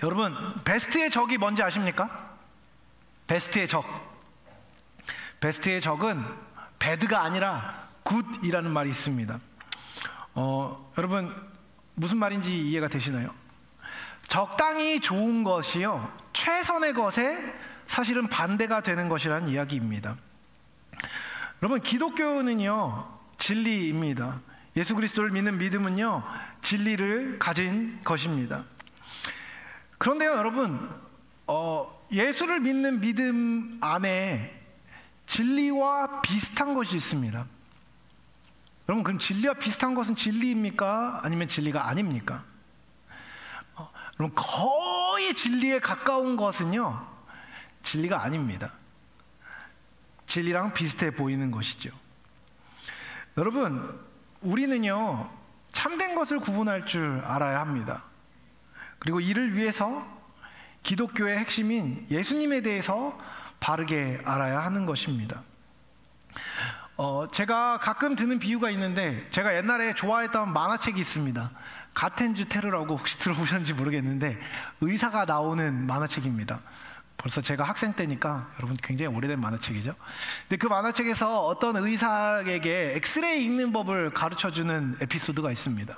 여러분, 베스트의 적이 뭔지 아십니까? 베스트의 적. 베스트의 적은 배드가 아니라 굿이라는 말이 있습니다. 여러분, 무슨 말인지 이해가 되시나요? 적당히 좋은 것이요, 최선의 것에 사실은 반대가 되는 것이라는 이야기입니다. 여러분, 기독교는요, 진리입니다. 예수 그리스도를 믿는 믿음은요, 진리를 가진 것입니다. 그런데요, 여러분, 예수를 믿는 믿음 안에 진리와 비슷한 것이 있습니다. 여러분, 그럼 진리와 비슷한 것은 진리입니까? 아니면 진리가 아닙니까? 여러분, 거의 진리에 가까운 것은요, 진리가 아닙니다. 진리랑 비슷해 보이는 것이죠. 여러분, 우리는요, 참된 것을 구분할 줄 알아야 합니다. 그리고 이를 위해서 기독교의 핵심인 예수님에 대해서 바르게 알아야 하는 것입니다. 제가 가끔 드는 비유가 있는데, 제가 옛날에 좋아했던 만화책이 있습니다. 가텐즈 테러라고 혹시 들어보셨는지 모르겠는데, 의사가 나오는 만화책입니다. 벌써 제가 학생 때니까 여러분 굉장히 오래된 만화책이죠. 근데 그 만화책에서 어떤 의사에게 엑스레이 읽는 법을 가르쳐주는 에피소드가 있습니다.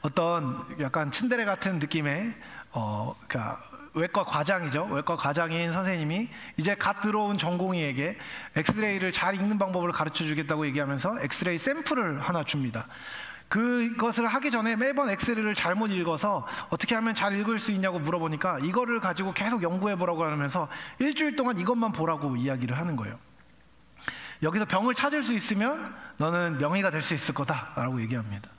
어떤 약간 츤데레 같은 느낌의 그러니까 외과 과장이죠. 외과 과장인 선생님이 이제 갓 들어온 전공의에게 엑스레이를 잘 읽는 방법을 가르쳐주겠다고 얘기하면서 엑스레이 샘플을 하나 줍니다. 그것을 하기 전에 매번 엑스레이를 잘못 읽어서 어떻게 하면 잘 읽을 수 있냐고 물어보니까 이거를 가지고 계속 연구해보라고 하면서 일주일 동안 이것만 보라고 이야기를 하는 거예요. 여기서 병을 찾을 수 있으면 너는 명의가 될 수 있을 거다라고 얘기합니다.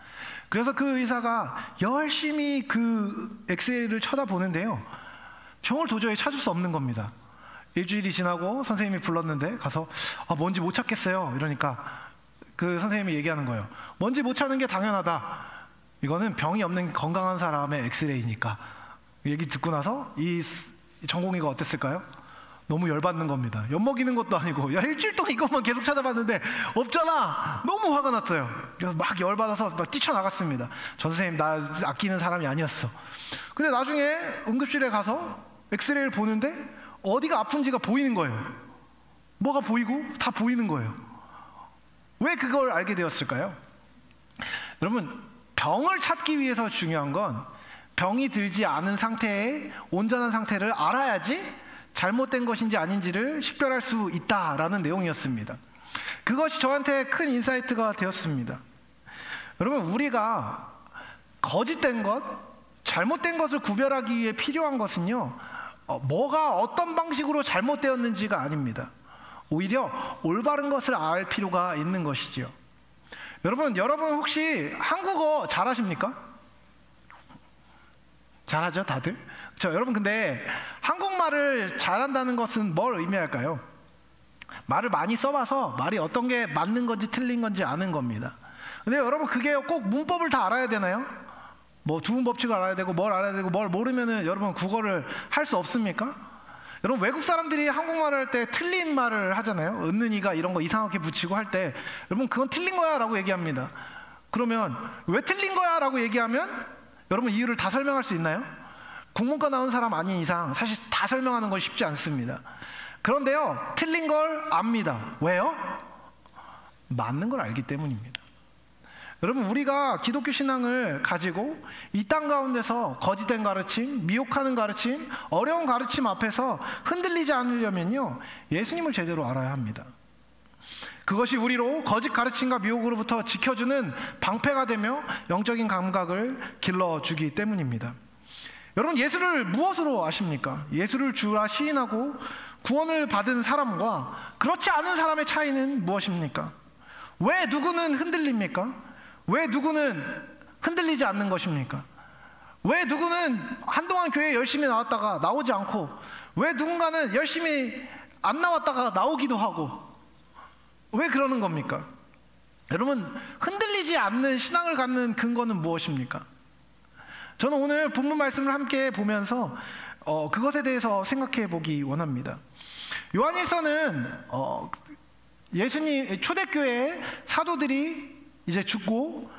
그래서 그 의사가 열심히 그 엑스레이를 쳐다보는데요, 병을 도저히 찾을 수 없는 겁니다. 일주일이 지나고 선생님이 불렀는데 가서 뭔지 못 찾겠어요 이러니까 그 선생님이 얘기하는 거예요. 뭔지 못 찾는 게 당연하다. 이거는 병이 없는 건강한 사람의 엑스레이니까. 얘기 듣고 나서 이 전공의가 어땠을까요? 너무 열받는 겁니다. 엿먹이는 것도 아니고, 야, 일주일 동안 이것만 계속 찾아봤는데 없잖아. 너무 화가 났어요. 그래서 막 열받아서 막 뛰쳐나갔습니다. 저 선생님, 나 아끼는 사람이 아니었어. 근데 나중에 응급실에 가서 엑스레이를 보는데 어디가 아픈지가 보이는 거예요. 뭐가 보이고 다 보이는 거예요. 왜 그걸 알게 되었을까요? 여러분, 병을 찾기 위해서 중요한 건 병이 들지 않은 상태의 온전한 상태를 알아야지 잘못된 것인지 아닌지를 식별할 수 있다라는 내용이었습니다. 그것이 저한테 큰 인사이트가 되었습니다. 여러분, 우리가 거짓된 것, 잘못된 것을 구별하기 위해 필요한 것은요, 뭐가 어떤 방식으로 잘못되었는지가 아닙니다. 오히려 올바른 것을 알 필요가 있는 것이지요. 여러분 혹시 한국어 잘하십니까? 잘하죠, 다들? 그렇죠? 여러분, 근데 한국말을 잘한다는 것은 뭘 의미할까요? 말을 많이 써봐서 말이 어떤 게 맞는 건지 틀린 건지 아는 겁니다. 근데 여러분, 그게 꼭 문법을 다 알아야 되나요? 뭐 두음 법칙을 알아야 되고 뭘 알아야 되고 뭘 모르면은 여러분 국어를 할 수 없습니까? 여러분, 외국 사람들이 한국말을 할 때 틀린 말을 하잖아요. 은는이가 이런 거 이상하게 붙이고 할 때 여러분, 그건 틀린 거야 라고 얘기합니다. 그러면 왜 틀린 거야 라고 얘기하면 여러분 이유를 다 설명할 수 있나요? 국문과 나온 사람 아닌 이상 사실 다 설명하는 건 쉽지 않습니다. 그런데요, 틀린 걸 압니다. 왜요? 맞는 걸 알기 때문입니다. 여러분, 우리가 기독교 신앙을 가지고 이 땅 가운데서 거짓된 가르침, 미혹하는 가르침, 어려운 가르침 앞에서 흔들리지 않으려면요, 예수님을 제대로 알아야 합니다. 그것이 우리로 거짓 가르침과 미혹으로부터 지켜주는 방패가 되며 영적인 감각을 길러주기 때문입니다. 여러분, 예수를 무엇으로 아십니까? 예수를 주라 시인하고 구원을 받은 사람과 그렇지 않은 사람의 차이는 무엇입니까? 왜 누구는 흔들립니까? 왜 누구는 흔들리지 않는 것입니까? 왜 누구는 한동안 교회에 열심히 나왔다가 나오지 않고, 왜 누군가는 열심히 안 나왔다가 나오기도 하고, 왜 그러는 겁니까? 여러분, 흔들리지 않는 신앙을 갖는 근거는 무엇입니까? 저는 오늘 본문 말씀을 함께 보면서 그것에 대해서 생각해 보기 원합니다. 요한일서는 예수님 초대교회 사도들이 이제 죽고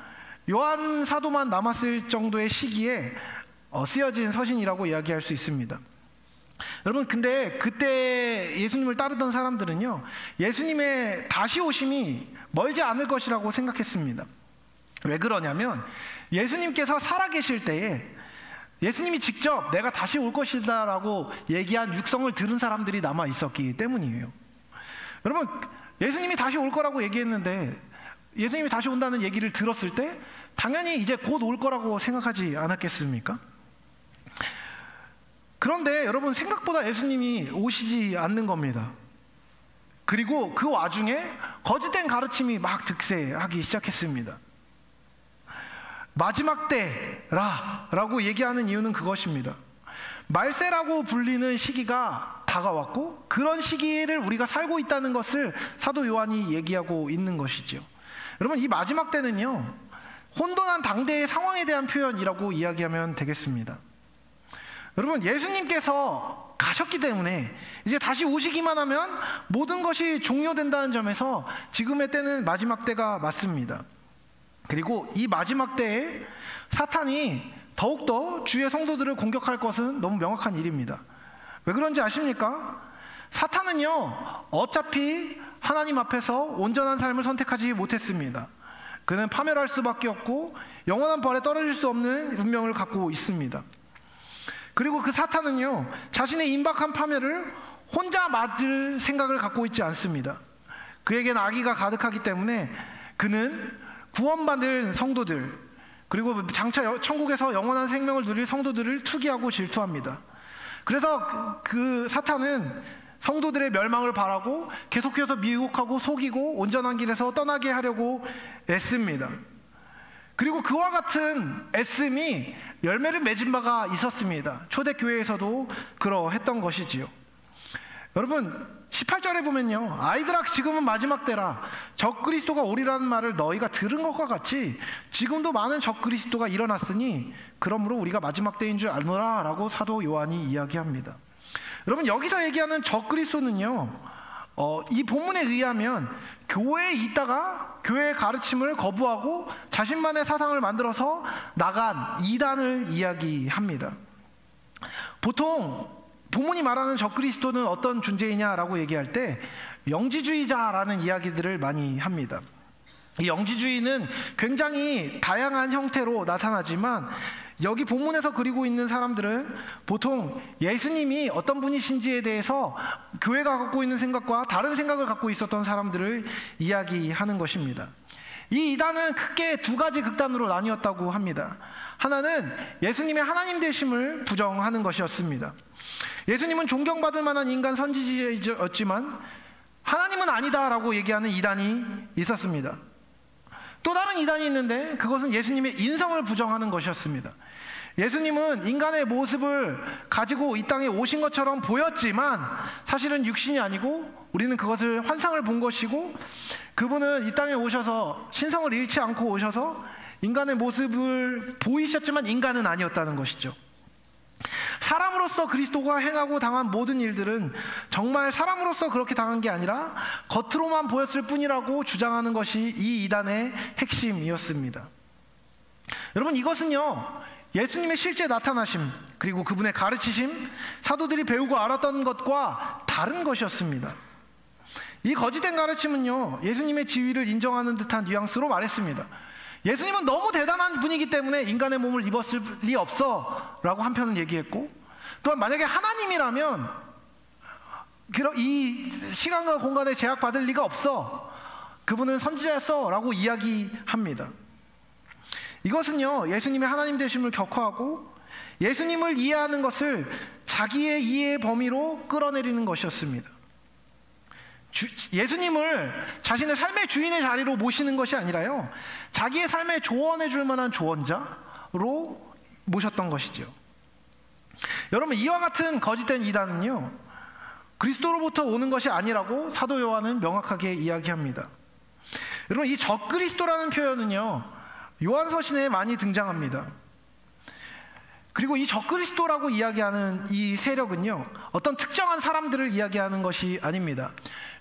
요한 사도만 남았을 정도의 시기에 쓰여진 서신이라고 이야기할 수 있습니다. 여러분, 근데 그때 예수님을 따르던 사람들은요, 예수님의 다시 오심이 멀지 않을 것이라고 생각했습니다. 왜 그러냐면 예수님께서 살아계실 때에 예수님이 직접 내가 다시 올 것이다 라고 얘기한 육성을 들은 사람들이 남아 있었기 때문이에요. 여러분, 예수님이 다시 올 거라고 얘기했는데 예수님이 다시 온다는 얘기를 들었을 때 당연히 이제 곧 올 거라고 생각하지 않았겠습니까? 그런데 여러분, 생각보다 예수님이 오시지 않는 겁니다. 그리고 그 와중에 거짓된 가르침이 막 득세하기 시작했습니다. 마지막 때라 라고 얘기하는 이유는 그것입니다. 말세라고 불리는 시기가 다가왔고 그런 시기를 우리가 살고 있다는 것을 사도 요한이 얘기하고 있는 것이죠. 여러분, 이 마지막 때는요, 혼돈한 당대의 상황에 대한 표현이라고 이야기하면 되겠습니다. 여러분, 예수님께서 가셨기 때문에 이제 다시 오시기만 하면 모든 것이 종료된다는 점에서 지금의 때는 마지막 때가 맞습니다. 그리고 이 마지막 때에 사탄이 더욱더 주의 성도들을 공격할 것은 너무 명확한 일입니다. 왜 그런지 아십니까? 사탄은요, 어차피 하나님 앞에서 온전한 삶을 선택하지 못했습니다. 그는 파멸할 수밖에 없고 영원한 벌에 떨어질 수 없는 운명을 갖고 있습니다. 그리고 그 사탄은요, 자신의 임박한 파멸을 혼자 맞을 생각을 갖고 있지 않습니다. 그에겐 악의가 가득하기 때문에 그는 구원받은 성도들, 그리고 장차 천국에서 영원한 생명을 누릴 성도들을 투기하고 질투합니다. 그래서 그 사탄은 성도들의 멸망을 바라고 계속해서 미혹하고 속이고 온전한 길에서 떠나게 하려고 애씁니다. 그리고 그와 같은 애씀이 열매를 맺은 바가 있었습니다. 초대교회에서도 그러했던 것이지요. 여러분, 18절에 보면요, 아이들아, 지금은 마지막 때라. 적그리스도가 오리라는 말을 너희가 들은 것과 같이 지금도 많은 적그리스도가 일어났으니 그러므로 우리가 마지막 때인 줄 아노라 라고 사도 요한이 이야기합니다. 여러분, 여기서 얘기하는 적그리스도는요, 이 본문에 의하면 교회에 있다가 교회의 가르침을 거부하고 자신만의 사상을 만들어서 나간 이단을 이야기합니다. 보통 본문이 말하는 적그리스도는 어떤 존재이냐라고 얘기할 때 영지주의자라는 이야기들을 많이 합니다. 이 영지주의는 굉장히 다양한 형태로 나타나지만 여기 본문에서 그리고 있는 사람들은 보통 예수님이 어떤 분이신지에 대해서 교회가 갖고 있는 생각과 다른 생각을 갖고 있었던 사람들을 이야기하는 것입니다. 이 이단은 크게 두 가지 극단으로 나뉘었다고 합니다. 하나는 예수님의 하나님 되심을 부정하는 것이었습니다. 예수님은 존경받을 만한 인간 선지자였지만 하나님은 아니다라고 얘기하는 이단이 있었습니다. 또 다른 이단이 있는데 그것은 예수님의 인성을 부정하는 것이었습니다. 예수님은 인간의 모습을 가지고 이 땅에 오신 것처럼 보였지만 사실은 육신이 아니고 우리는 그것을 환상을 본 것이고, 그분은 이 땅에 오셔서 신성을 잃지 않고 오셔서 인간의 모습을 보이셨지만 인간은 아니었다는 것이죠. 사람으로서 그리스도가 행하고 당한 모든 일들은 정말 사람으로서 그렇게 당한 게 아니라 겉으로만 보였을 뿐이라고 주장하는 것이 이 이단의 핵심이었습니다. 여러분, 이것은요, 예수님의 실제 나타나심 그리고 그분의 가르치심, 사도들이 배우고 알았던 것과 다른 것이었습니다. 이 거짓된 가르침은요, 예수님의 지위를 인정하는 듯한 뉘앙스로 말했습니다. 예수님은 너무 대단한 분이기 때문에 인간의 몸을 입었을 리 없어 라고 한편은 얘기했고, 또한 만약에 하나님이라면 이 시간과 공간에 제약받을 리가 없어, 그분은 선지자였어 라고 이야기합니다. 이것은요, 예수님의 하나님 되심을 격화하고 예수님을 이해하는 것을 자기의 이해의 범위로 끌어내리는 것이었습니다. 예수님을 자신의 삶의 주인의 자리로 모시는 것이 아니라요, 자기의 삶에 조언해 줄 만한 조언자로 모셨던 것이죠. 여러분, 이와 같은 거짓된 이단은요, 그리스도로부터 오는 것이 아니라고 사도 요한은 명확하게 이야기합니다. 여러분, 이 적그리스도라는 표현은요, 요한서신에 많이 등장합니다. 그리고 이 적그리스도라고 이야기하는 이 세력은요, 어떤 특정한 사람들을 이야기하는 것이 아닙니다.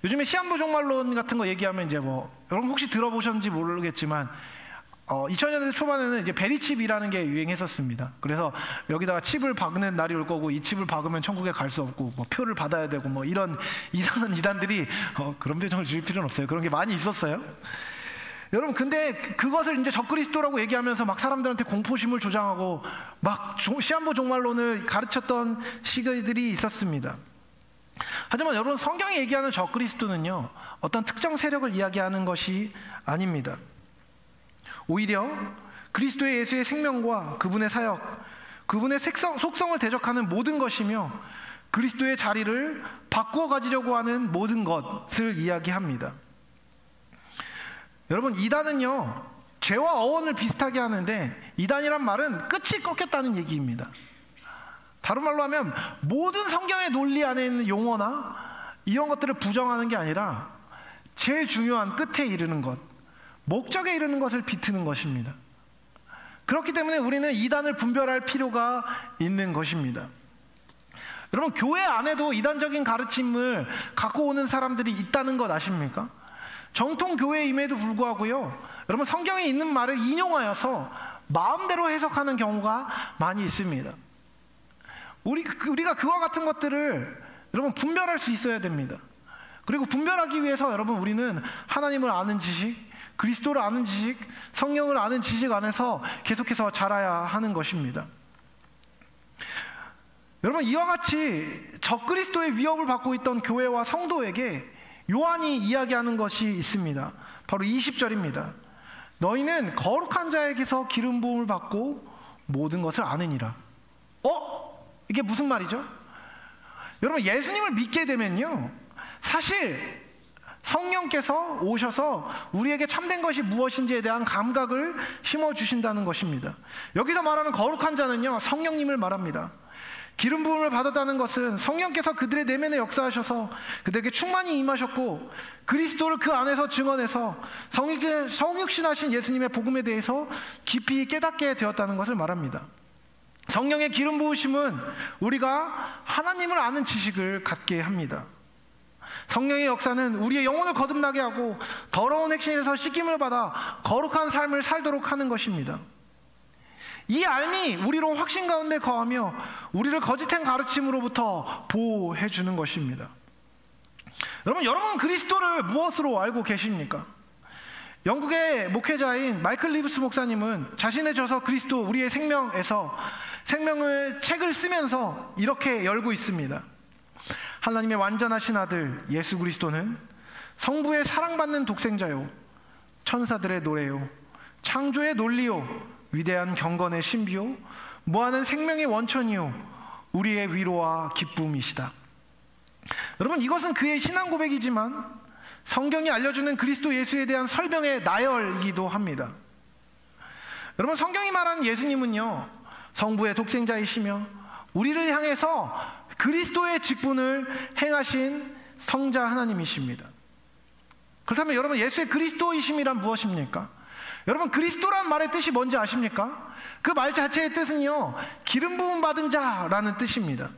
요즘에 시한부 종말론 같은 거 얘기하면 이제 여러분 혹시 들어보셨는지 모르겠지만 2000년대 초반에는 이제 베리칩이라는 게 유행했었습니다. 그래서 여기다가 칩을 박는 날이 올 거고, 이 칩을 박으면 천국에 갈 수 없고, 뭐 표를 받아야 되고, 뭐 이런 이상한 이단들이 그런 표정을 지을 필요는 없어요. 그런 게 많이 있었어요. 여러분, 근데 그것을 이제 적그리스도라고 얘기하면서 막 사람들한테 공포심을 조장하고 막 시한부 종말론을 가르쳤던 시기들이 있었습니다. 하지만 여러분, 성경이 얘기하는 적그리스도는요, 어떤 특정 세력을 이야기하는 것이 아닙니다. 오히려 그리스도의 예수의 생명과 그분의 사역, 그분의 속성을 대적하는 모든 것이며 그리스도의 자리를 바꾸어 가지려고 하는 모든 것을 이야기합니다. 여러분, 이단은요, 죄와 어원을 비슷하게 하는데 이단이란 말은 끝이 꺾였다는 얘기입니다. 다른 말로 하면 모든 성경의 논리 안에 있는 용어나 이런 것들을 부정하는 게 아니라 제일 중요한 끝에 이르는 것, 목적에 이르는 것을 비트는 것입니다. 그렇기 때문에 우리는 이단을 분별할 필요가 있는 것입니다. 여러분, 교회 안에도 이단적인 가르침을 갖고 오는 사람들이 있다는 것 아십니까? 정통 교회임에도 불구하고요, 여러분, 성경에 있는 말을 인용하여서 마음대로 해석하는 경우가 많이 있습니다. 우리가 그와 같은 것들을 여러분 분별할 수 있어야 됩니다. 그리고 분별하기 위해서 여러분, 우리는 하나님을 아는 지식, 그리스도를 아는 지식, 성령을 아는 지식 안에서 계속해서 자라야 하는 것입니다. 여러분, 이와 같이 적그리스도의 위협을 받고 있던 교회와 성도에게 요한이 이야기하는 것이 있습니다. 바로 20절입니다. 너희는 거룩한 자에게서 기름 부음을 받고 모든 것을 아느니라. 이게 무슨 말이죠? 여러분, 예수님을 믿게 되면요, 사실 성령께서 오셔서 우리에게 참된 것이 무엇인지에 대한 감각을 심어주신다는 것입니다. 여기서 말하는 거룩한 자는요, 성령님을 말합니다. 기름 부음을 받았다는 것은 성령께서 그들의 내면에 역사하셔서 그들에게 충만히 임하셨고 그리스도를 그 안에서 증언해서 성육신하신 예수님의 복음에 대해서 깊이 깨닫게 되었다는 것을 말합니다. 성령의 기름 부으심은 우리가 하나님을 아는 지식을 갖게 합니다. 성령의 역사는 우리의 영혼을 거듭나게 하고 더러운 핵심에서 씻김을 받아 거룩한 삶을 살도록 하는 것입니다. 이 알미 우리로 확신 가운데 거하며 우리를 거짓된 가르침으로부터 보호해 주는 것입니다. 여러분 그리스도를 무엇으로 알고 계십니까? 영국의 목회자인 마이클 리브스 목사님은 자신의 저서 그리스도 우리의 생명에서 책을 쓰면서 이렇게 열고 있습니다. 하나님의 완전하신 아들 예수 그리스도는 성부의 사랑받는 독생자요, 천사들의 노래요, 창조의 논리요, 위대한 경건의 신비요, 무한한 생명의 원천이요, 우리의 위로와 기쁨이시다. 여러분, 이것은 그의 신앙 고백이지만 성경이 알려주는 그리스도 예수에 대한 설명의 나열이기도 합니다. 여러분, 성경이 말하는 예수님은요, 성부의 독생자이시며 우리를 향해서 그리스도의 직분을 행하신 성자 하나님이십니다. 그렇다면 여러분, 예수의 그리스도이심이란 무엇입니까? 여러분, 그리스도란 말의 뜻이 뭔지 아십니까? 그 말 자체의 뜻은요, 기름 부음 받은 자라는 뜻입니다.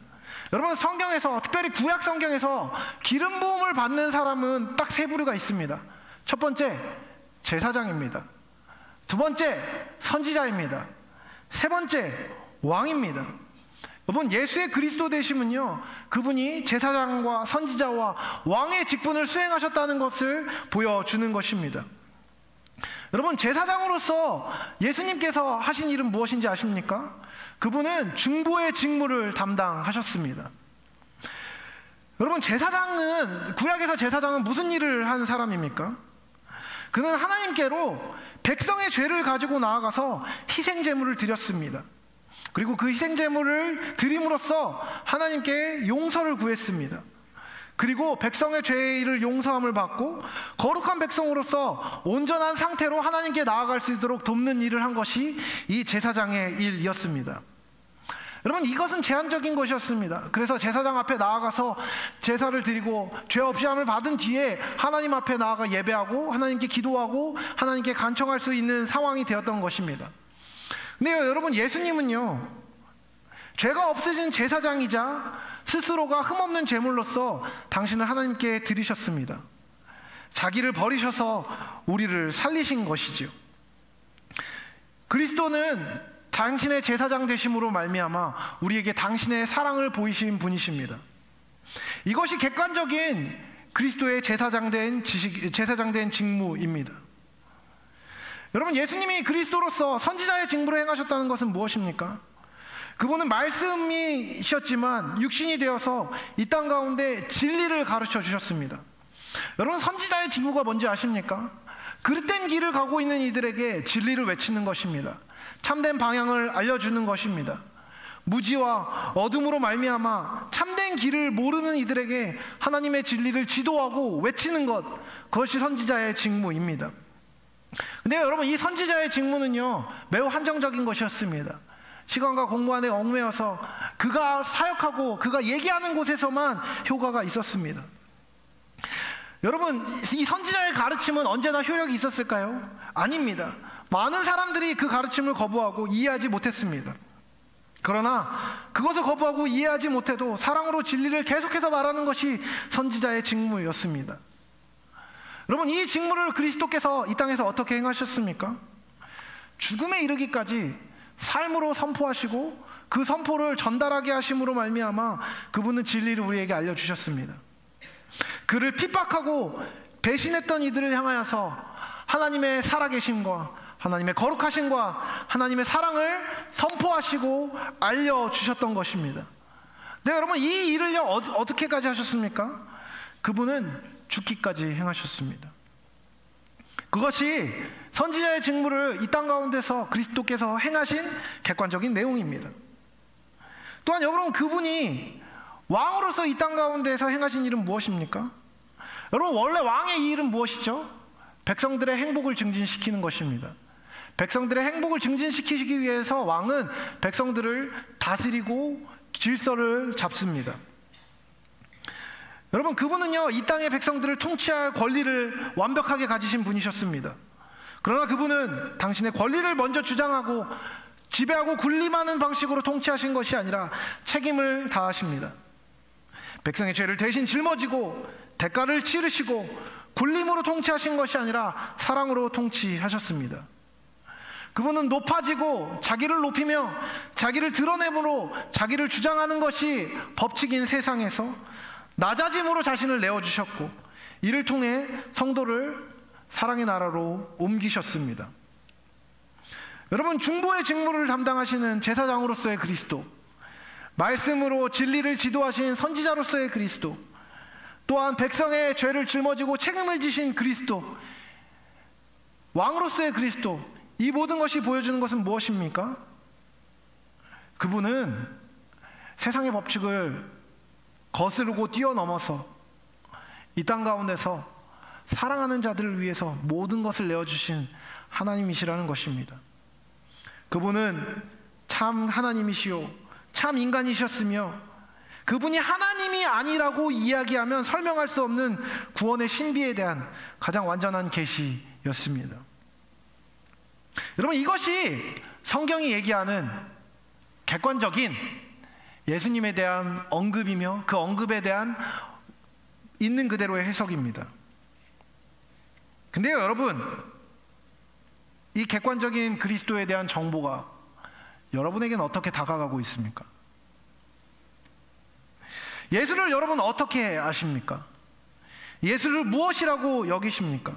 여러분, 성경에서, 특별히 구약 성경에서 기름 부음을 받는 사람은 딱 세 부류가 있습니다. 첫 번째, 제사장입니다. 두 번째, 선지자입니다. 세 번째, 왕입니다. 여러분, 예수의 그리스도 되심은요, 그분이 제사장과 선지자와 왕의 직분을 수행하셨다는 것을 보여주는 것입니다. 여러분, 제사장으로서 예수님께서 하신 일은 무엇인지 아십니까? 그분은 중보의 직무를 담당하셨습니다. 여러분, 구약에서 제사장은 무슨 일을 한 사람입니까? 그는 하나님께로 백성의 죄를 가지고 나아가서 희생제물을 드렸습니다. 그리고 그 희생제물을 드림으로써 하나님께 용서를 구했습니다. 그리고 백성의 죄를 용서함을 받고 거룩한 백성으로서 온전한 상태로 하나님께 나아갈 수 있도록 돕는 일을 한 것이 이 제사장의 일이었습니다. 여러분, 이것은 제한적인 것이었습니다. 그래서 제사장 앞에 나아가서 제사를 드리고 죄 없이 함을 받은 뒤에 하나님 앞에 나아가 예배하고 하나님께 기도하고 하나님께 간청할 수 있는 상황이 되었던 것입니다. 근데 여러분, 예수님은요, 죄가 없으신 제사장이자 스스로가 흠없는 제물로서 당신을 하나님께 드리셨습니다. 자기를 버리셔서 우리를 살리신 것이지요. 그리스도는 당신의 제사장 되심으로 말미암아 우리에게 당신의 사랑을 보이신 분이십니다. 이것이 객관적인 그리스도의 제사장 된 직무입니다. 여러분, 예수님이 그리스도로서 선지자의 직무를 행하셨다는 것은 무엇입니까? 그분은 말씀이셨지만 육신이 되어서 이 땅 가운데 진리를 가르쳐 주셨습니다. 여러분, 선지자의 직무가 뭔지 아십니까? 그릇된 길을 가고 있는 이들에게 진리를 외치는 것입니다. 참된 방향을 알려주는 것입니다. 무지와 어둠으로 말미암아 참된 길을 모르는 이들에게 하나님의 진리를 지도하고 외치는 것, 그것이 선지자의 직무입니다. 근데 여러분, 이 선지자의 직무는요 매우 한정적인 것이었습니다. 시간과 공부 안에 얽매여서 그가 사역하고 그가 얘기하는 곳에서만 효과가 있었습니다. 여러분, 이 선지자의 가르침은 언제나 효력이 있었을까요? 아닙니다. 많은 사람들이 그 가르침을 거부하고 이해하지 못했습니다. 그러나 그것을 거부하고 이해하지 못해도 사랑으로 진리를 계속해서 말하는 것이 선지자의 직무였습니다. 여러분, 이 직무를 그리스도께서 이 땅에서 어떻게 행하셨습니까? 죽음에 이르기까지 삶으로 선포하시고 그 선포를 전달하게 하심으로 말미암아 그분은 진리를 우리에게 알려주셨습니다. 그를 핍박하고 배신했던 이들을 향하여서 하나님의 살아계심과 하나님의 거룩하심과 하나님의 사랑을 선포하시고 알려주셨던 것입니다. 네, 여러분, 이 일을요 어떻게까지 하셨습니까? 그분은 죽기까지 행하셨습니다. 그것이 선지자의 직무를 이 땅 가운데서 그리스도께서 행하신 객관적인 내용입니다. 또한 여러분, 그분이 왕으로서 이 땅 가운데서 행하신 일은 무엇입니까? 여러분, 원래 왕의 이 일은 무엇이죠? 백성들의 행복을 증진시키는 것입니다. 백성들의 행복을 증진시키기 위해서 왕은 백성들을 다스리고 질서를 잡습니다. 여러분, 그분은요 이 땅의 백성들을 통치할 권리를 완벽하게 가지신 분이셨습니다. 그러나 그분은 당신의 권리를 먼저 주장하고 지배하고 군림하는 방식으로 통치하신 것이 아니라 책임을 다하십니다. 백성의 죄를 대신 짊어지고 대가를 치르시고 군림으로 통치하신 것이 아니라 사랑으로 통치하셨습니다. 그분은 높아지고 자기를 높이며 자기를 드러내므로 자기를 주장하는 것이 법칙인 세상에서 낮아짐으로 자신을 내어주셨고 이를 통해 성도를 사랑의 나라로 옮기셨습니다. 여러분, 중보의 직무를 담당하시는 제사장으로서의 그리스도, 말씀으로 진리를 지도하신 선지자로서의 그리스도, 또한 백성의 죄를 짊어지고 책임을 지신 그리스도, 왕으로서의 그리스도, 이 모든 것이 보여주는 것은 무엇입니까? 그분은 세상의 법칙을 거스르고 뛰어넘어서 이 땅 가운데서 사랑하는 자들을 위해서 모든 것을 내어주신 하나님이시라는 것입니다. 그분은 참 하나님이시요 참 인간이셨으며 그분이 하나님이 아니라고 이야기하면 설명할 수 없는 구원의 신비에 대한 가장 완전한 계시였습니다. 여러분, 이것이 성경이 얘기하는 객관적인 예수님에 대한 언급이며 그 언급에 대한 있는 그대로의 해석입니다. 근데요, 여러분, 이 객관적인 그리스도에 대한 정보가 여러분에게는 어떻게 다가가고 있습니까? 예수를 여러분 어떻게 아십니까? 예수를 무엇이라고 여기십니까?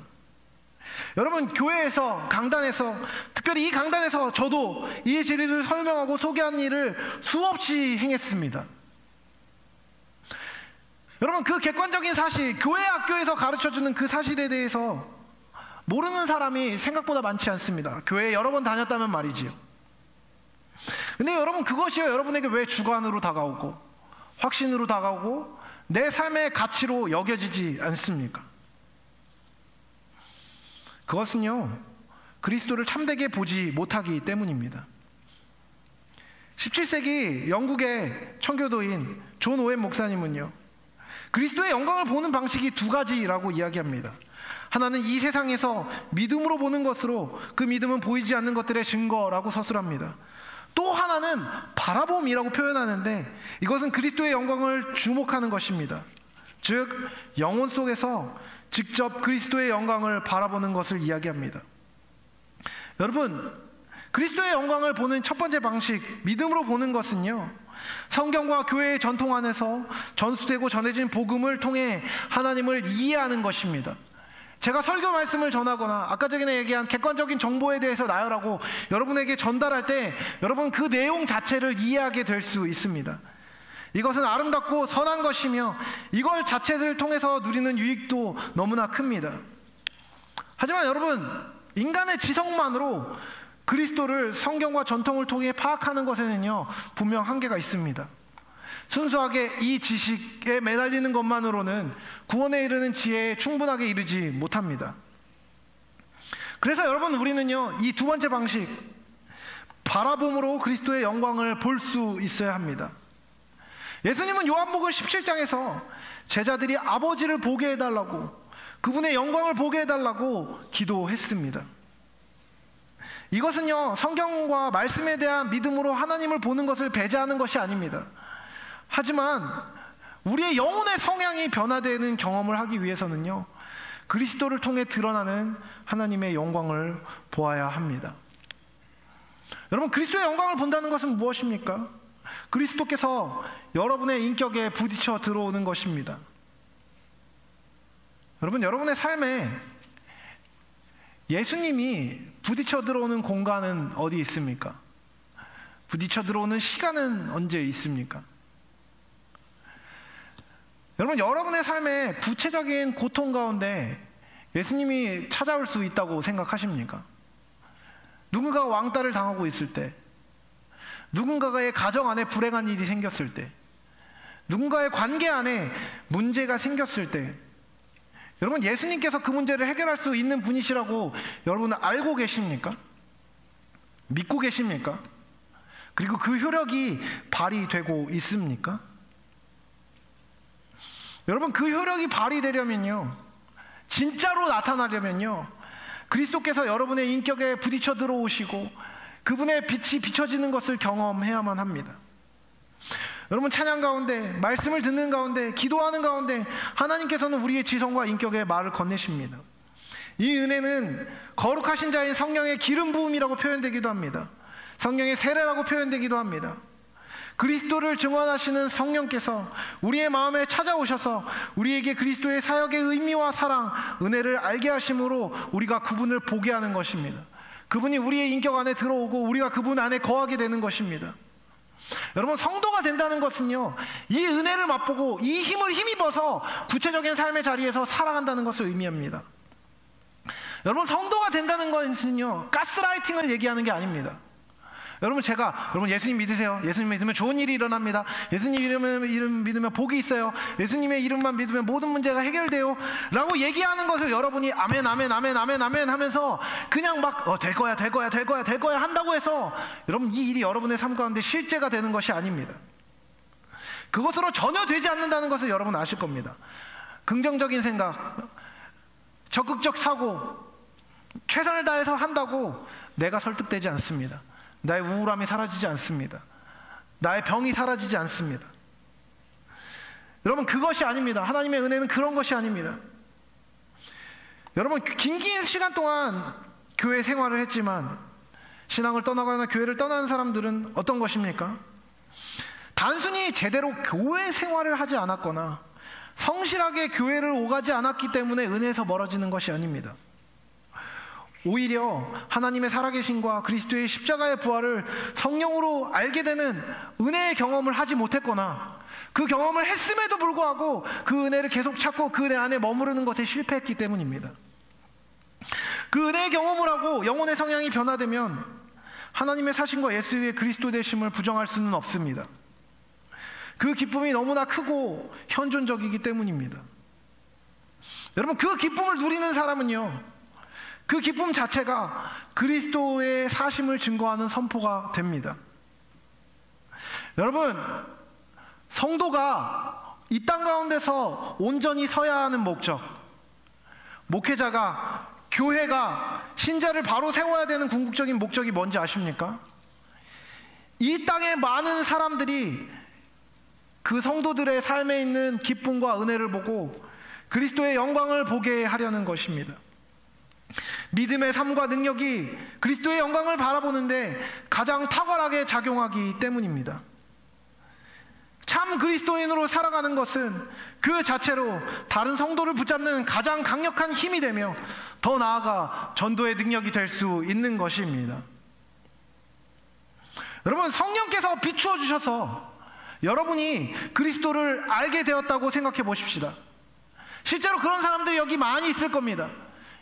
여러분, 교회에서, 강단에서, 특별히 이 강단에서 저도 이 진리를 설명하고 소개한 일을 수없이 행했습니다. 여러분, 그 객관적인 사실, 교회 학교에서 가르쳐주는 그 사실에 대해서 모르는 사람이 생각보다 많지 않습니다. 교회에 여러 번 다녔다면 말이지요. 근데 여러분, 그것이요 여러분에게 왜 주관으로 다가오고 확신으로 다가오고 내 삶의 가치로 여겨지지 않습니까? 그것은요 그리스도를 참되게 보지 못하기 때문입니다. 17세기 영국의 청교도인 존 오웬 목사님은요 그리스도의 영광을 보는 방식이 두 가지라고 이야기합니다. 하나는 이 세상에서 믿음으로 보는 것으로 그 믿음은 보이지 않는 것들의 증거라고 서술합니다. 또 하나는 바라봄이라고 표현하는데 이것은 그리스도의 영광을 주목하는 것입니다. 즉 영혼 속에서 직접 그리스도의 영광을 바라보는 것을 이야기합니다. 여러분, 그리스도의 영광을 보는 첫 번째 방식, 믿음으로 보는 것은요, 성경과 교회의 전통 안에서 전수되고 전해진 복음을 통해 하나님을 이해하는 것입니다. 제가 설교 말씀을 전하거나 아까 전에 얘기한 객관적인 정보에 대해서 나열하고 여러분에게 전달할 때 여러분 그 내용 자체를 이해하게 될 수 있습니다. 이것은 아름답고 선한 것이며 이걸 자체를 통해서 누리는 유익도 너무나 큽니다. 하지만 여러분, 인간의 지성만으로 그리스도를 성경과 전통을 통해 파악하는 것에는요, 분명 한계가 있습니다. 순수하게 이 지식에 매달리는 것만으로는 구원에 이르는 지혜에 충분하게 이르지 못합니다. 그래서 여러분, 우리는요, 이 두 번째 방식, 바라봄으로 그리스도의 영광을 볼 수 있어야 합니다. 예수님은 요한복음 17장에서 제자들이 아버지를 보게 해달라고, 그분의 영광을 보게 해달라고 기도했습니다. 이것은요, 성경과 말씀에 대한 믿음으로 하나님을 보는 것을 배제하는 것이 아닙니다. 하지만 우리의 영혼의 성향이 변화되는 경험을 하기 위해서는요, 그리스도를 통해 드러나는 하나님의 영광을 보아야 합니다. 여러분, 그리스도의 영광을 본다는 것은 무엇입니까? 그리스도께서 여러분의 인격에 부딪혀 들어오는 것입니다. 여러분, 여러분의 삶에 예수님이 부딪혀 들어오는 공간은 어디 있습니까? 부딪혀 들어오는 시간은 언제 있습니까? 여러분, 여러분의 삶에 구체적인 고통 가운데 예수님이 찾아올 수 있다고 생각하십니까? 누군가가 왕따를 당하고 있을 때, 누군가의 가정 안에 불행한 일이 생겼을 때, 누군가의 관계 안에 문제가 생겼을 때, 여러분, 예수님께서 그 문제를 해결할 수 있는 분이시라고 여러분은 알고 계십니까? 믿고 계십니까? 그리고 그 효력이 발휘되고 있습니까? 여러분, 그 효력이 발휘되려면요, 진짜로 나타나려면요, 그리스도께서 여러분의 인격에 부딪혀 들어오시고 그분의 빛이 비춰지는 것을 경험해야만 합니다. 여러분, 찬양 가운데, 말씀을 듣는 가운데, 기도하는 가운데 하나님께서는 우리의 지성과 인격에 말을 건네십니다. 이 은혜는 거룩하신 자인 성령의 기름 부음이라고 표현되기도 합니다. 성령의 세례라고 표현되기도 합니다. 그리스도를 증언하시는 성령께서 우리의 마음에 찾아오셔서 우리에게 그리스도의 사역의 의미와 사랑, 은혜를 알게 하심으로 우리가 그분을 보게 하는 것입니다. 그분이 우리의 인격 안에 들어오고 우리가 그분 안에 거하게 되는 것입니다. 여러분, 성도가 된다는 것은요, 이 은혜를 맛보고 이 힘을 힘입어서 구체적인 삶의 자리에서 살아간다는 것을 의미합니다. 여러분, 성도가 된다는 것은요, 가스라이팅을 얘기하는 게 아닙니다. 여러분, 여러분 예수님 믿으세요. 예수님 믿으면 좋은 일이 일어납니다. 예수님 이름 믿으면 복이 있어요. 예수님의 이름만 믿으면 모든 문제가 해결돼요 라고 얘기하는 것을 여러분이 아멘 아멘 아멘 아멘 아멘 하면서 그냥 막 될 거야 될 거야 될 거야 될 거야 한다고 해서 여러분, 이 일이 여러분의 삶 가운데 실제가 되는 것이 아닙니다. 그것으로 전혀 되지 않는다는 것을 여러분 아실 겁니다. 긍정적인 생각, 적극적 사고, 최선을 다해서 한다고 내가 설득되지 않습니다. 나의 우울함이 사라지지 않습니다. 나의 병이 사라지지 않습니다. 여러분, 그것이 아닙니다. 하나님의 은혜는 그런 것이 아닙니다. 여러분, 긴 시간 동안 교회 생활을 했지만 신앙을 떠나거나 교회를 떠나는 사람들은 어떤 것입니까? 단순히 제대로 교회 생활을 하지 않았거나 성실하게 교회를 오가지 않았기 때문에 은혜에서 멀어지는 것이 아닙니다. 오히려 하나님의 살아계심과 그리스도의 십자가의 부활을 성령으로 알게 되는 은혜의 경험을 하지 못했거나 그 경험을 했음에도 불구하고 그 은혜를 계속 찾고 그 은혜 안에 머무르는 것에 실패했기 때문입니다. 그 은혜의 경험을 하고 영혼의 성향이 변화되면 하나님의 사심과 예수의 그리스도 되심을 부정할 수는 없습니다. 그 기쁨이 너무나 크고 현존적이기 때문입니다. 여러분, 그 기쁨을 누리는 사람은요, 그 기쁨 자체가 그리스도의 사심을 증거하는 선포가 됩니다. 여러분, 성도가 이 땅 가운데서 온전히 서야 하는 목적, 목회자가, 교회가 신자를 바로 세워야 되는 궁극적인 목적이 뭔지 아십니까? 이 땅의 많은 사람들이 그 성도들의 삶에 있는 기쁨과 은혜를 보고 그리스도의 영광을 보게 하려는 것입니다. 믿음의 삶과 능력이 그리스도의 영광을 바라보는데 가장 탁월하게 작용하기 때문입니다. 참 그리스도인으로 살아가는 것은 그 자체로 다른 성도를 붙잡는 가장 강력한 힘이 되며 더 나아가 전도의 능력이 될 수 있는 것입니다. 여러분, 성령께서 비추어 주셔서 여러분이 그리스도를 알게 되었다고 생각해 보십시다. 실제로 그런 사람들이 여기 많이 있을 겁니다.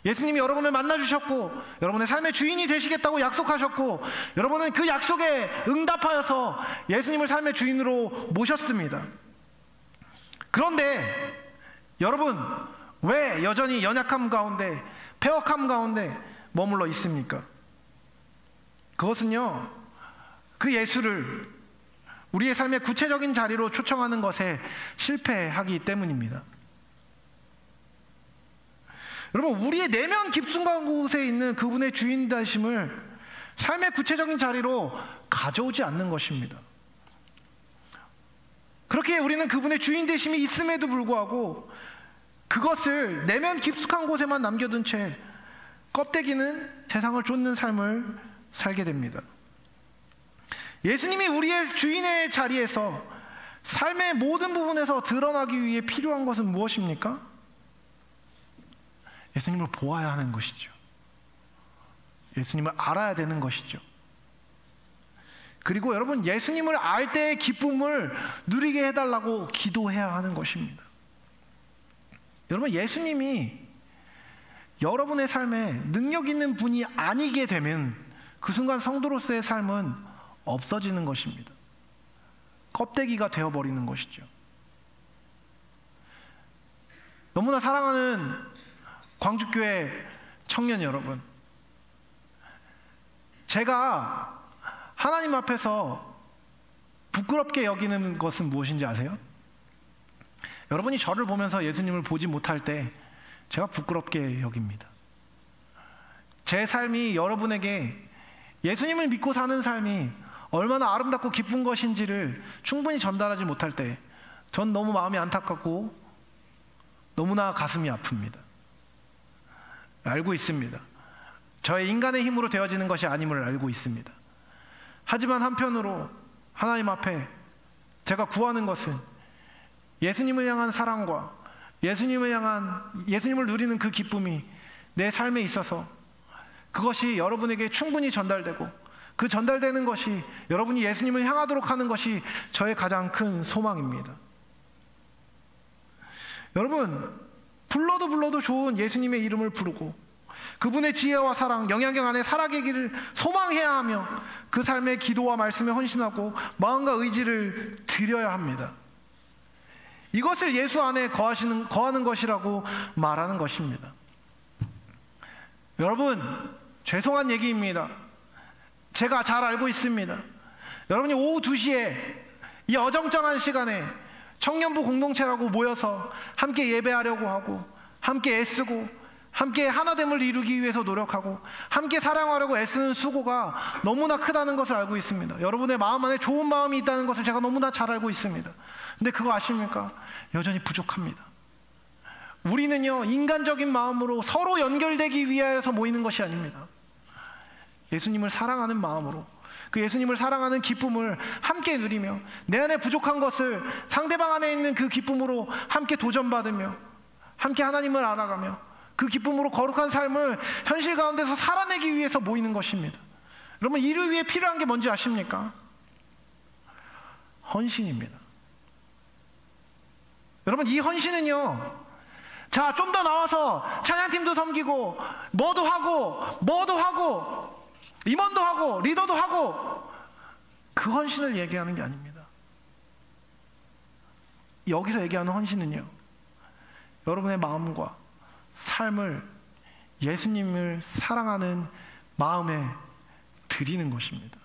예수님이 여러분을 만나주셨고 여러분의 삶의 주인이 되시겠다고 약속하셨고 여러분은 그 약속에 응답하여서 예수님을 삶의 주인으로 모셨습니다. 그런데 여러분, 왜 여전히 연약함 가운데, 패역함 가운데 머물러 있습니까? 그것은요, 그 예수를 우리의 삶의 구체적인 자리로 초청하는 것에 실패하기 때문입니다. 여러분, 우리의 내면 깊숙한 곳에 있는 그분의 주인 되심을 삶의 구체적인 자리로 가져오지 않는 것입니다. 그렇게 우리는 그분의 주인 되심이 있음에도 불구하고 그것을 내면 깊숙한 곳에만 남겨둔 채 껍데기는 세상을 쫓는 삶을 살게 됩니다. 예수님이 우리의 주인의 자리에서 삶의 모든 부분에서 드러나기 위해 필요한 것은 무엇입니까? 예수님을 보아야 하는 것이죠. 예수님을 알아야 되는 것이죠. 그리고 여러분, 예수님을 알 때의 기쁨을 누리게 해달라고 기도해야 하는 것입니다. 여러분, 예수님이 여러분의 삶에 능력 있는 분이 아니게 되면 그 순간 성도로서의 삶은 없어지는 것입니다. 껍데기가 되어버리는 것이죠. 너무나 사랑하는 광주교회 청년 여러분, 제가 하나님 앞에서 부끄럽게 여기는 것은 무엇인지 아세요? 여러분이 저를 보면서 예수님을 보지 못할 때 제가 부끄럽게 여깁니다. 제 삶이 여러분에게 예수님을 믿고 사는 삶이 얼마나 아름답고 기쁜 것인지를 충분히 전달하지 못할 때 전 너무 마음이 안타깝고 너무나 가슴이 아픕니다. 알고 있습니다. 저의 인간의 힘으로 되어지는 것이 아님을 알고 있습니다. 하지만 한편으로 하나님 앞에 제가 구하는 것은 예수님을 향한 사랑과 예수님을 누리는 그 기쁨이 내 삶에 있어서 그것이 여러분에게 충분히 전달되고 그 전달되는 것이 여러분이 예수님을 향하도록 하는 것이 저의 가장 큰 소망입니다. 여러분, 불러도 좋은 예수님의 이름을 부르고 그분의 지혜와 사랑, 영향력 안에 살아가기를 소망해야 하며 그 삶의 기도와 말씀에 헌신하고 마음과 의지를 드려야 합니다. 이것을 예수 안에 거하는 것이라고 말하는 것입니다. 여러분, 죄송한 얘기입니다. 제가 잘 알고 있습니다. 여러분이 오후 2시에 이 어정쩡한 시간에 청년부 공동체라고 모여서 함께 예배하려고 하고 함께 애쓰고 함께 하나됨을 이루기 위해서 노력하고 함께 사랑하려고 애쓰는 수고가 너무나 크다는 것을 알고 있습니다. 여러분의 마음 안에 좋은 마음이 있다는 것을 제가 너무나 잘 알고 있습니다. 근데 그거 아십니까? 여전히 부족합니다. 우리는요, 인간적인 마음으로 서로 연결되기 위하여서 모이는 것이 아닙니다. 예수님을 사랑하는 마음으로 그 예수님을 사랑하는 기쁨을 함께 누리며 내 안에 부족한 것을 상대방 안에 있는 그 기쁨으로 함께 도전받으며 함께 하나님을 알아가며 그 기쁨으로 거룩한 삶을 현실 가운데서 살아내기 위해서 모이는 것입니다. 여러분, 이를 위해 필요한 게 뭔지 아십니까? 헌신입니다. 여러분, 이 헌신은요, 자, 좀 더 나와서 찬양팀도 섬기고 뭐도 하고 임원도 하고 리더도 하고 그 헌신을 얘기하는 게 아닙니다. 여기서 얘기하는 헌신은요, 여러분의 마음과 삶을 예수님을 사랑하는 마음에 드리는 것입니다.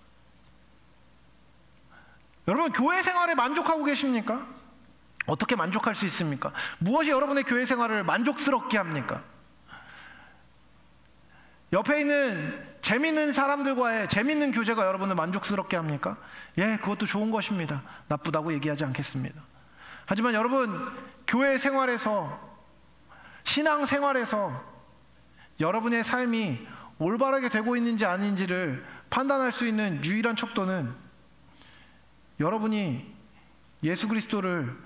여러분, 교회 생활에 만족하고 계십니까? 어떻게 만족할 수 있습니까? 무엇이 여러분의 교회 생활을 만족스럽게 합니까? 옆에 있는 재밌는 사람들과의 재밌는 교제가 여러분을 만족스럽게 합니까? 예, 그것도 좋은 것입니다. 나쁘다고 얘기하지 않겠습니다. 하지만 여러분, 교회 생활에서, 신앙 생활에서 여러분의 삶이 올바르게 되고 있는지 아닌지를 판단할 수 있는 유일한 척도는 여러분이 예수 그리스도를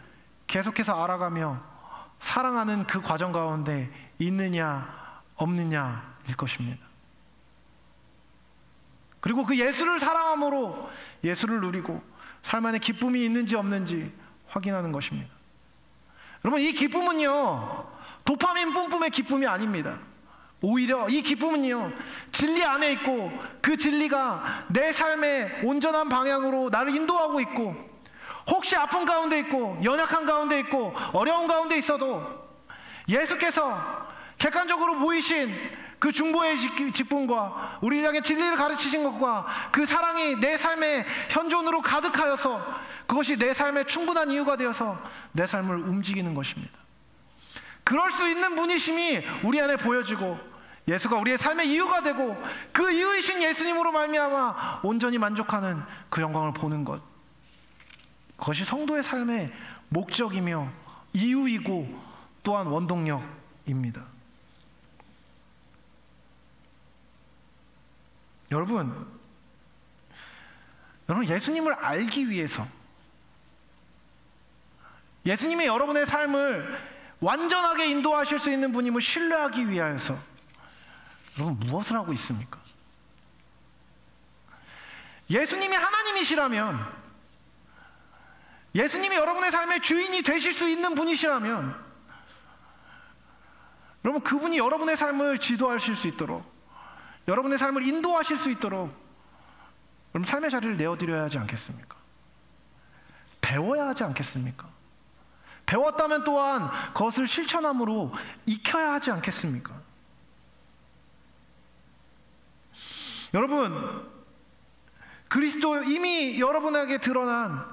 계속해서 알아가며 사랑하는 그 과정 가운데 있느냐 없느냐일 것입니다. 그리고 그 예수를 사랑함으로 예수를 누리고 삶 안에 기쁨이 있는지 없는지 확인하는 것입니다. 여러분, 이 기쁨은요, 도파민 뿜뿜의 기쁨이 아닙니다. 오히려 이 기쁨은요, 진리 안에 있고 그 진리가 내 삶의 온전한 방향으로 나를 인도하고 있고, 혹시 아픈 가운데 있고 연약한 가운데 있고 어려운 가운데 있어도 예수께서 객관적으로 보이신 그 중보의 직분과 우리를 향해 진리를 가르치신 것과 그 사랑이 내 삶의 현존으로 가득하여서 그것이 내 삶의 충분한 이유가 되어서 내 삶을 움직이는 것입니다. 그럴 수 있는 분이심이 우리 안에 보여지고 예수가 우리의 삶의 이유가 되고 그 이유이신 예수님으로 말미암아 온전히 만족하는 그 영광을 보는 것, 그것이 성도의 삶의 목적이며 이유이고 또한 원동력입니다. 여러분 예수님을 알기 위해서, 예수님이 여러분의 삶을 완전하게 인도하실 수 있는 분임을 신뢰하기 위하여서 여러분 무엇을 하고 있습니까? 예수님이 하나님이시라면, 예수님이 여러분의 삶의 주인이 되실 수 있는 분이시라면 여러분 그분이 여러분의 삶을 지도하실 수 있도록, 여러분의 삶을 인도하실 수 있도록 여러분 삶의 자리를 내어드려야 하지 않겠습니까? 배워야 하지 않겠습니까? 배웠다면 또한 그것을 실천함으로 익혀야 하지 않겠습니까? 여러분, 그리스도 이미 여러분에게 드러난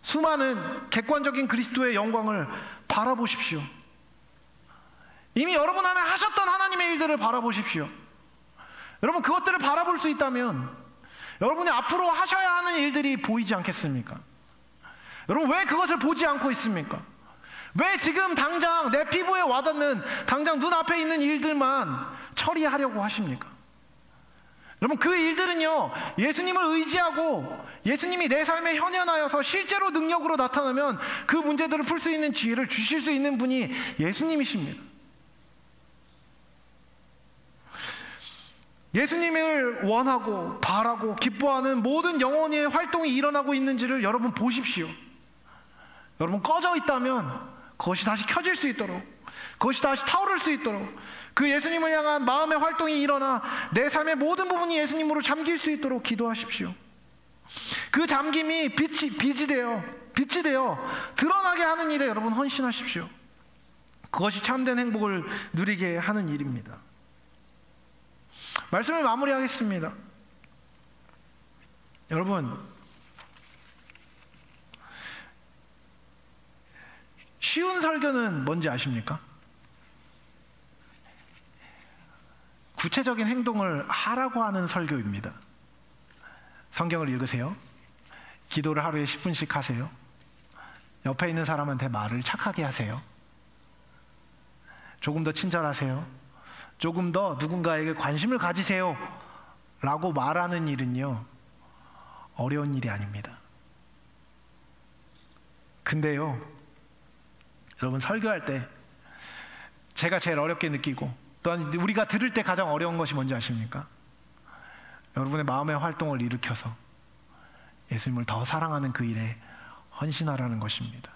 수많은 객관적인 그리스도의 영광을 바라보십시오. 이미 여러분 안에 하셨던 하나님의 일들을 바라보십시오. 여러분 그것들을 바라볼 수 있다면 여러분이 앞으로 하셔야 하는 일들이 보이지 않겠습니까? 여러분 왜 그것을 보지 않고 있습니까? 왜 지금 당장 내 피부에 와닿는 당장 눈앞에 있는 일들만 처리하려고 하십니까? 여러분 그 일들은요, 예수님을 의지하고 예수님이 내 삶에 현현하여서 실제로 능력으로 나타나면 그 문제들을 풀 수 있는 지혜를 주실 수 있는 분이 예수님이십니다. 예수님을 원하고 바라고 기뻐하는 모든 영혼의 활동이 일어나고 있는지를 여러분 보십시오. 여러분 꺼져 있다면 그것이 다시 켜질 수 있도록, 그것이 다시 타오를 수 있도록 그 예수님을 향한 마음의 활동이 일어나 내 삶의 모든 부분이 예수님으로 잠길 수 있도록 기도하십시오. 그 잠김이 빛이 되어 드러나게 하는 일에 여러분 헌신하십시오. 그것이 참된 행복을 누리게 하는 일입니다. 말씀을 마무리하겠습니다. 여러분, 쉬운 설교는 뭔지 아십니까? 구체적인 행동을 하라고 하는 설교입니다. 성경을 읽으세요. 기도를 하루에 10분씩 하세요. 옆에 있는 사람한테 말을 착하게 하세요. 조금 더 친절하세요. 조금 더 누군가에게 관심을 가지세요 라고 말하는 일은요, 어려운 일이 아닙니다. 근데요, 여러분 설교할 때 제가 제일 어렵게 느끼고 또한 우리가 들을 때 가장 어려운 것이 뭔지 아십니까? 여러분의 마음의 활동을 일으켜서 예수님을 더 사랑하는 그 일에 헌신하라는 것입니다.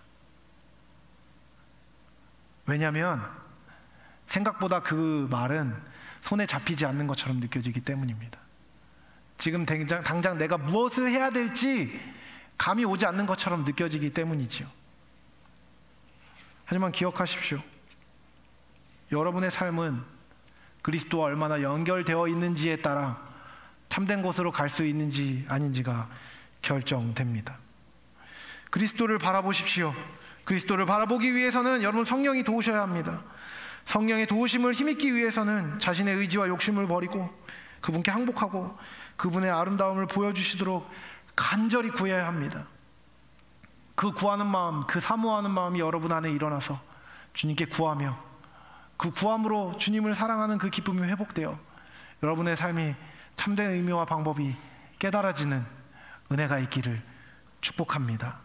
왜냐하면 생각보다 그 말은 손에 잡히지 않는 것처럼 느껴지기 때문입니다. 지금 당장 내가 무엇을 해야 될지 감이 오지 않는 것처럼 느껴지기 때문이지요. 하지만 기억하십시오. 여러분의 삶은 그리스도와 얼마나 연결되어 있는지에 따라 참된 곳으로 갈 수 있는지 아닌지가 결정됩니다. 그리스도를 바라보십시오. 그리스도를 바라보기 위해서는 여러분 성령이 도우셔야 합니다. 성령의 도우심을 힘입기 위해서는 자신의 의지와 욕심을 버리고 그분께 항복하고 그분의 아름다움을 보여주시도록 간절히 구해야 합니다. 그 구하는 마음, 그 사모하는 마음이 여러분 안에 일어나서 주님께 구하며 그 구함으로 주님을 사랑하는 그 기쁨이 회복되어 여러분의 삶이 참된 의미와 방법이 깨달아지는 은혜가 있기를 축복합니다.